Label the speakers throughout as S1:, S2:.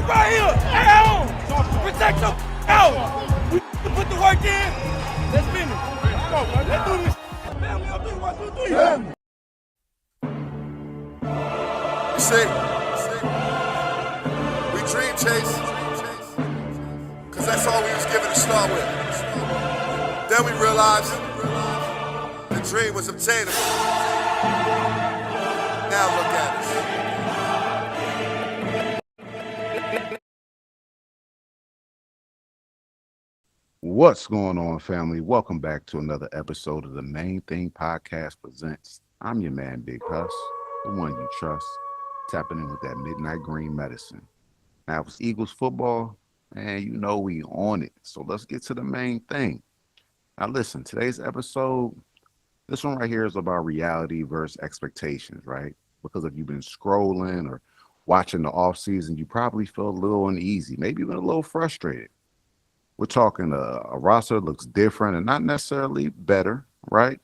S1: right here at home. Protect your out. We put the work in. Let's finish. Come on, man. Let's do this. Family, I'm doing 1, 2, 3. Yeah.
S2: You see, we dream chase, cause that's all we was given to start with. Then we realized the dream was obtainable. Now look at us.
S3: What's going on, family? Welcome back to another episode of the Main Thing Podcast Presents. I'm your man, Big Huss, the one you trust, tapping in with that midnight green medicine. Now, if it's Eagles football, man, you know we on it. So let's get to the main thing. Now, listen, today's episode, this one right here is about reality versus expectations, right? Because if you've been scrolling or watching the offseason, you probably feel a little uneasy, maybe even a little frustrated. We're talking a roster that looks different and not necessarily better, right?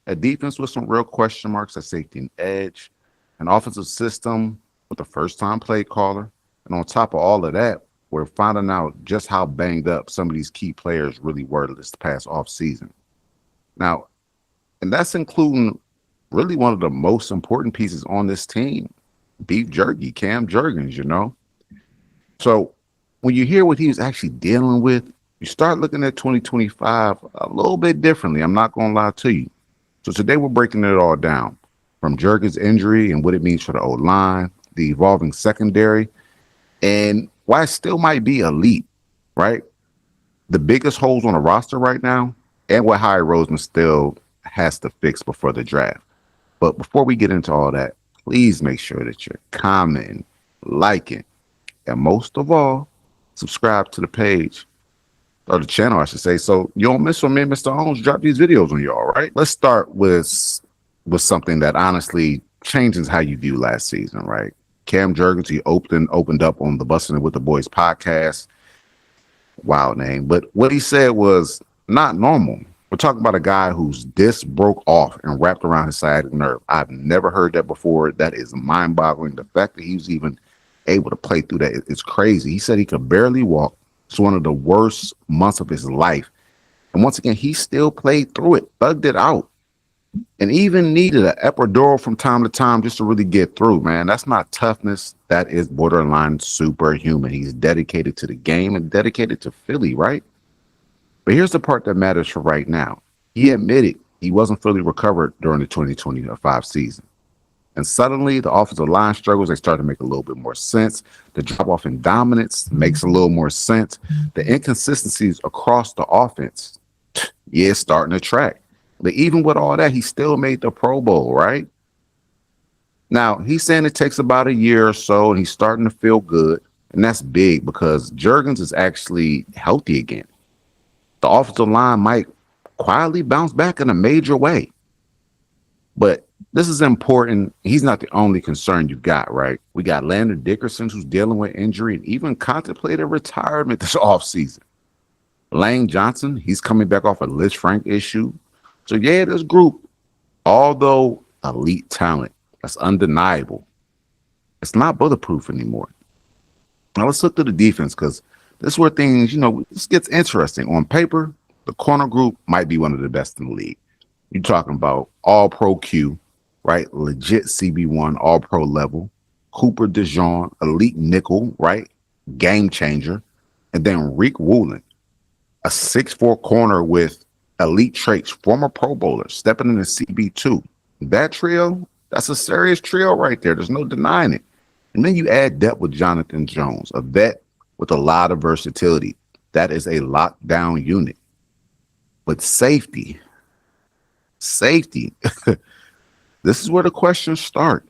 S3: A defense with some real question marks at safety and edge, an offensive system with a first-time play caller. And on top of all of that, we're finding out just how banged up some of these key players really were this past offseason. Now, and that's including really one of the most important pieces on this team, beef jerky, Cam Jurgens, you know? So when you hear what he was actually dealing with, you start looking at 2025 a little bit differently. I'm not going to lie to you. So today we're breaking it all down, from Jurgens' injury and what it means for the O-line, the evolving secondary, and why it still might be elite, right? The biggest holes on the roster right now, and what Howie Roseman still has to fix before the draft. But before we get into all that, please make sure that you're commenting, liking, and most of all, subscribe to the page. Or the channel, I should say, so you don't miss when me and Mr. Holmes drop these videos on y'all, right? Let's start with something that honestly changes how you view last season, right? Cam Jurgens, he opened up on the Bustin' It With The Boys podcast. Wild name. But what he said was not normal. We're talking about a guy whose disc broke off and wrapped around his sciatic nerve. I've never heard that before. That is mind-boggling. The fact that he was even able to play through that is crazy. He said he could barely walk. It's one of the worst months of his life. And once again, he still played through it, thugged it out, and even needed an epidural from time to time just to really get through, man. That's not toughness. That is borderline superhuman. He's dedicated to the game and dedicated to Philly, right? But here's the part that matters for right now. He admitted he wasn't fully recovered during the 2025 season. And suddenly, the offensive line struggles, they start to make a little bit more sense. The drop-off in dominance makes a little more sense. The inconsistencies across the offense, yeah, it's starting to track. But even with all that, he still made the Pro Bowl, right? Now, he's saying it takes about a year or so, and he's starting to feel good. And that's big because Jurgens is actually healthy again. The offensive line might quietly bounce back in a major way. But this is important. He's not the only concern you got, right? We got Landon Dickerson, who's dealing with injury and even contemplated retirement this offseason. Lane Johnson, he's coming back off a Liz Frank issue. So, yeah, this group, although elite talent, that's undeniable, it's not bulletproof anymore. Now, let's look to the defense because this is where things, this gets interesting. On paper, the corner group might be one of the best in the league. You're talking about all-pro Q, right? Legit CB1, all-pro level. Cooper DeJean, elite nickel, right? Game changer. And then Rick Woolen, a 6'4" corner with elite traits, former Pro Bowler, stepping into CB2. That trio, that's a serious trio right there. There's no denying it. And then you add depth with Jonathan Jones, a vet with a lot of versatility. That is a lockdown unit. But safety, this is where the questions start.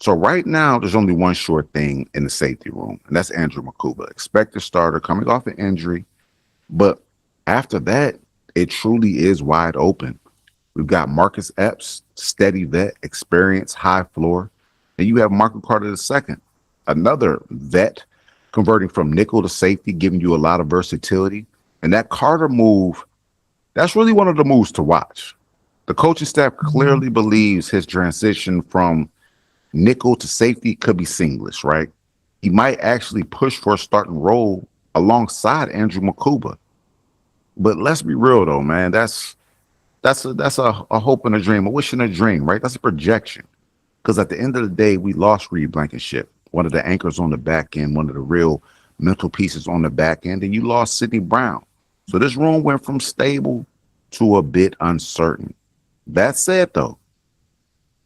S3: So right now, there's only one sure thing in the safety room, and that's Andrew Mukuba, expected starter coming off an injury. But after that, it truly is wide open. We've got Marcus Epps, steady vet, experience, high floor. And you have Michael Carter II, another vet, converting from nickel to safety, giving you a lot of versatility. And that Carter move, that's really one of the moves to watch. The coaching staff clearly believes his transition from nickel to safety could be seamless, right? he might actually push for a starting role alongside Andrew Makuba. But let's be real though, man. That's a hope and a dream, a wish and a dream, right? That's a projection. Because at the end of the day, we lost Reed Blankenship, one of the anchors on the back end, one of the real mental pieces on the back end, and you lost Sidney Brown. So this room went from stable to a bit uncertain. That said, though,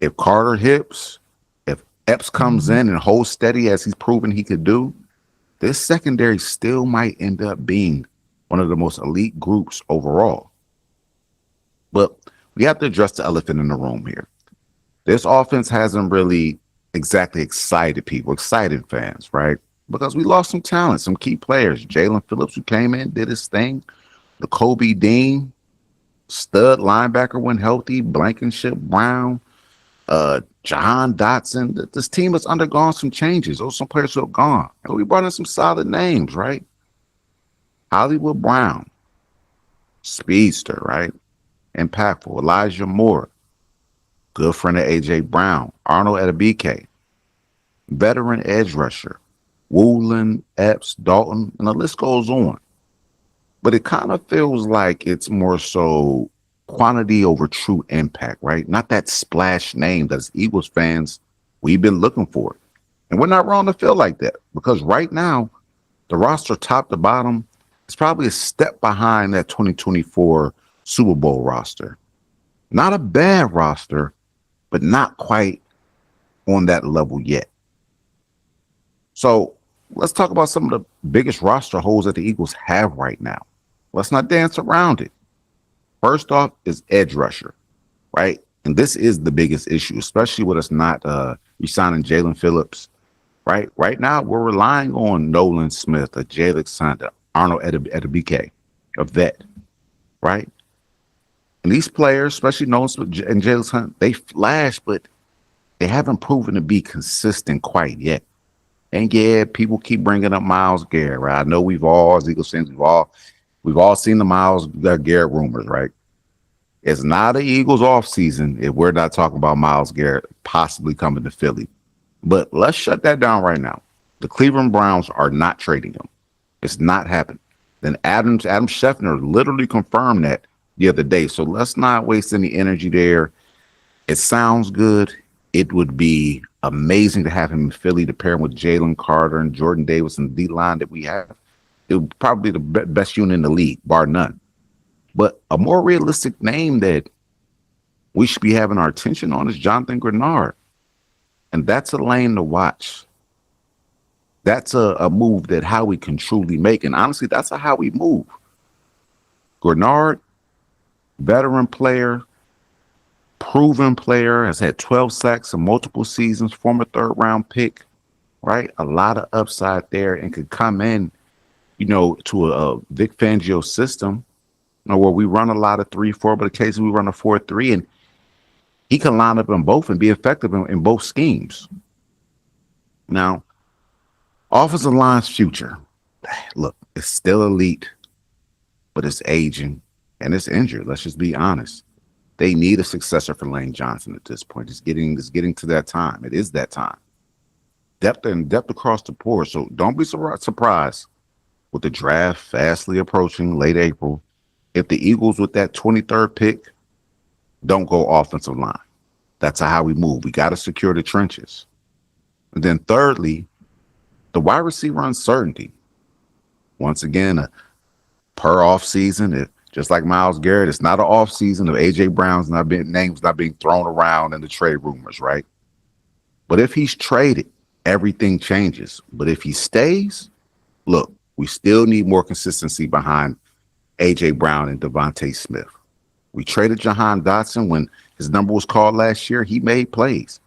S3: if Carter hips, if Epps comes in and holds steady as he's proven he could do, this secondary still might end up being one of the most elite groups overall. But we have to address the elephant in the room here. This offense hasn't really exactly excited people, excited fans, right? Because we lost some talent, some key players. Jalen Phillips, who came in, did his thing. The Kobe Dean, stud linebacker, when healthy. Blankenship, Brown, Jahan Dotson. This team has undergone some changes. Those some players who have gone. And we brought in some solid names, right? Hollywood Brown, speedster, right? Impactful. Elijah Moore, good friend of A.J. Brown. Arnold Edebike, veteran edge rusher. Woolen, Epps, Dalton, and the list goes on. But it kind of feels like it's more so quantity over true impact, right? Not that splash name that as Eagles fans we've been looking for. And we're not wrong to feel like that, because right now, the roster top to bottom is probably a step behind that 2024 Super Bowl roster. Not a bad roster, but not quite on that level yet. So let's talk about some of the biggest roster holes that the Eagles have right now. Let's not dance around it. First off is edge rusher, right? And this is the biggest issue, especially with us not re-signing Jalen Phillips, right? Right now, we're relying on Nolan Smith, a Jay Alexander, Arnold Edebike, a vet, right? And these players, especially Nolan Smith and Jay Alexander, they flash, but they haven't proven to be consistent quite yet. And yeah, people keep bringing up Myles Garrett, right? I know we've all, as Eagles fans, we've all seen the Myles Garrett rumors, right? It's not an Eagles offseason if we're not talking about Myles Garrett possibly coming to Philly. But let's shut that down right now. The Cleveland Browns are not trading him. It's not happening. Then Adam Schefter literally confirmed that the other day. So let's not waste any energy there. It sounds good. It would be amazing to have him in Philly to pair him with Jalen Carter and Jordan Davis and the D-line that we have. It would probably be the best unit in the league, bar none. But a more realistic name that we should be having our attention on is Jonathan Greenard. And that's a lane to watch. That's a move that Howie can truly make. And honestly, that's a Howie move. Greenard, veteran player, proven player, has had 12 sacks in multiple seasons, former third-round pick, right? A lot of upside there, and could come in, to a Vic Fangio system, where we run a lot of 3-4, but occasionally we run a 4-3, and he can line up in both and be effective in both schemes. Now, offensive line's future, look, it's still elite, but it's aging and it's injured. Let's just be honest. They need a successor for Lane Johnson at this point. It's getting to that time. It is that time. Depth across the board. So don't be surprised with the draft fastly approaching late April if the Eagles with that 23rd pick don't go offensive line. That's how we move. We got to secure the trenches. And then thirdly, the wide receiver uncertainty. Once again, per off season, just like Myles Garrett, it's not an off season of A.J. Brown's names not being thrown around in the trade rumors, right? But if he's traded, everything changes. But if he stays, look, we still need more consistency behind A.J. Brown and Devontae Smith. We traded Jahan Dotson when his number was called last year. He made plays.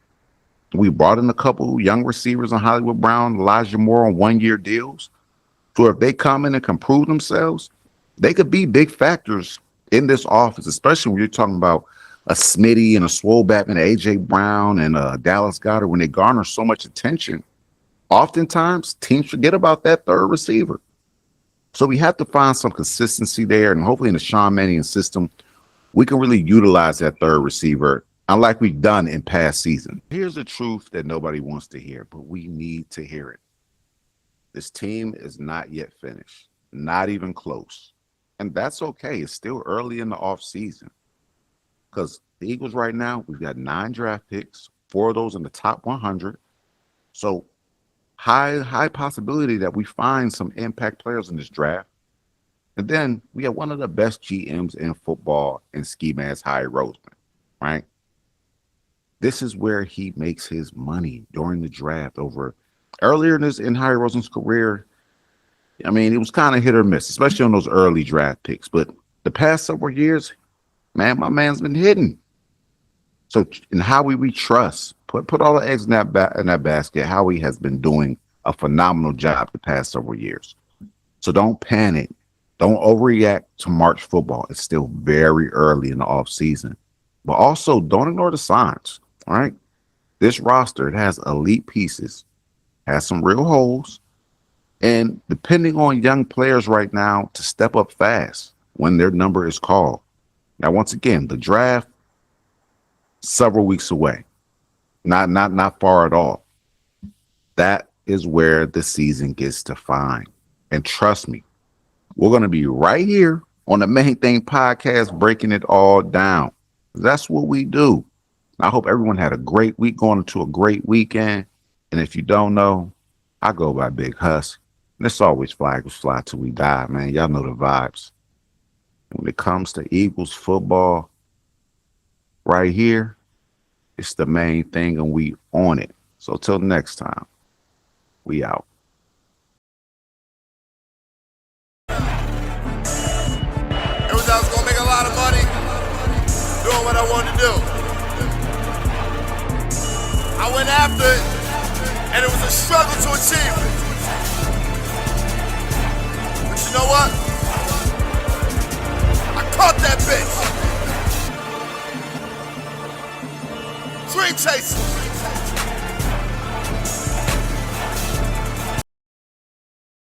S3: We brought in a couple young receivers on Hollywood Brown, Elijah Moore on one-year deals. So if they come in and can prove themselves, they could be big factors in this offense, especially when you're talking about a Smitty and a Swole Batman, A.J. Brown and Dallas Goedert. When they garner so much attention, oftentimes teams forget about that third receiver. So we have to find some consistency there, and hopefully in the Sean Mannion system, we can really utilize that third receiver, unlike we've done in past seasons. Here's the truth that nobody wants to hear, but we need to hear it. This team is not yet finished, not even close. And that's okay. It's still early in the offseason. Because the Eagles right now, we've got 9 draft picks, 4 of those in the top 100. So high possibility that we find some impact players in this draft. And then we have one of the best GMs in football in Ski Mask Howie Roseman, right? This is where he makes his money during the draft. Over earlier in Howie Roseman's career, I mean, it was kind of hit or miss, especially on those early draft picks. But the past several years, man, my man's been hitting. So in Howie, we trust. Put all the eggs in that basket. Howie has been doing a phenomenal job the past several years. So don't panic. Don't overreact to March football. It's still very early in the offseason. But also, don't ignore the signs, all right? This roster, it has elite pieces, has some real holes, and depending on young players right now to step up fast when their number is called. Now, once again, the draft, several weeks away. Not far at all. That is where the season gets defined. And trust me, we're going to be right here on the Main Thing podcast breaking it all down. That's what we do. I hope everyone had a great week, going into a great weekend. And if you don't know, I go by Big Huss. And it's always fly till we die, man. Y'all know the vibes. When it comes to Eagles football, right here, it's the main thing, and we on it. So till next time, we out.
S2: It was I was gonna make a lot of money doing what I wanted to do. I went after it, and it was a struggle to achieve it. But you know what? I caught that bitch. Dream chaser.